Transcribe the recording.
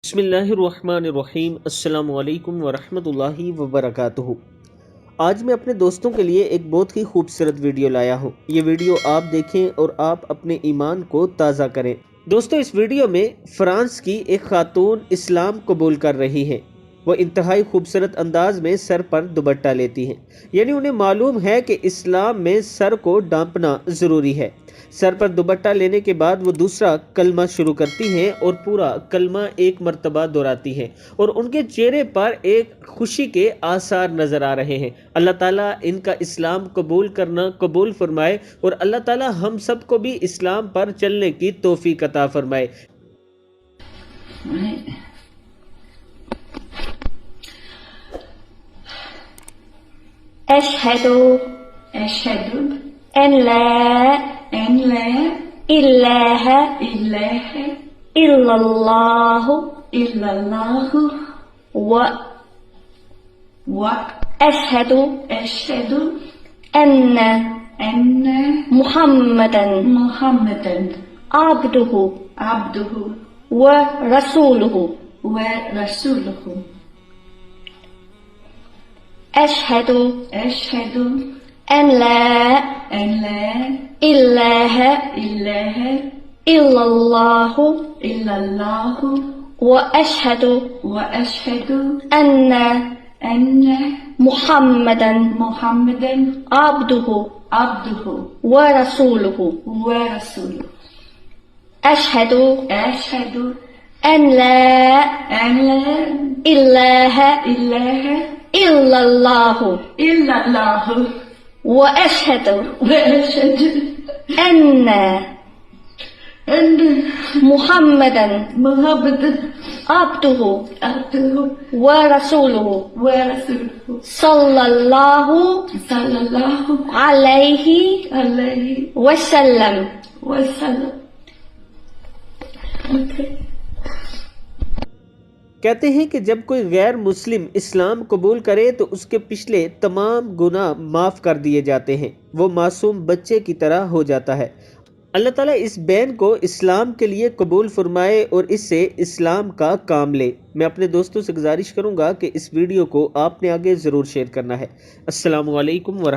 بسم اللہ الرحمن الرحیم۔ السلام علیکم ورحمۃ اللہ وبرکاتہ۔ آج میں اپنے دوستوں کے لیے ایک بہت ہی خوبصورت ویڈیو لایا ہوں۔ یہ ویڈیو آپ دیکھیں اور آپ اپنے ایمان کو تازہ کریں۔ دوستو، اس ویڈیو میں فرانس کی ایک خاتون اسلام قبول کر رہی ہے۔ وہ انتہائی خوبصورت انداز میں سر پر دوپٹہ لیتی ہیں، یعنی انہیں معلوم ہے کہ اسلام میں سر کو ڈھانپنا ضروری ہے۔ سر پر دوپٹہ لینے کے بعد وہ دوسرا کلمہ شروع کرتی ہیں اور پورا کلمہ ایک مرتبہ دہراتی ہیں، اور ان کے چہرے پر ایک خوشی کے آثار نظر آ رہے ہیں۔ اللہ تعالیٰ ان کا اسلام قبول کرنا قبول فرمائے، اور اللہ تعالیٰ ہم سب کو بھی اسلام پر چلنے کی توفیق عطا فرمائے۔ أشهد أن لا إله إلا الله وأشهد أن محمدا عبده ورسوله أشهد أن لا إله إلا الله وأشهد أن محمدا عبده ورسوله أشهد أن لا إله إلا الله وأشهد أن محمدا عبده ورسوله صلى الله عليه وسلم۔ کہتے ہیں کہ جب کوئی غیر مسلم اسلام قبول کرے تو اس کے پچھلے تمام گناہ معاف کر دیے جاتے ہیں، وہ معصوم بچے کی طرح ہو جاتا ہے۔ اللہ تعالیٰ اس بہن کو اسلام کے لیے قبول فرمائے اور اس سے اسلام کا کام لے۔ میں اپنے دوستوں سے گزارش کروں گا کہ اس ویڈیو کو آپ نے آگے ضرور شیئر کرنا ہے۔ السلام علیکم ورحمۃ اللہ۔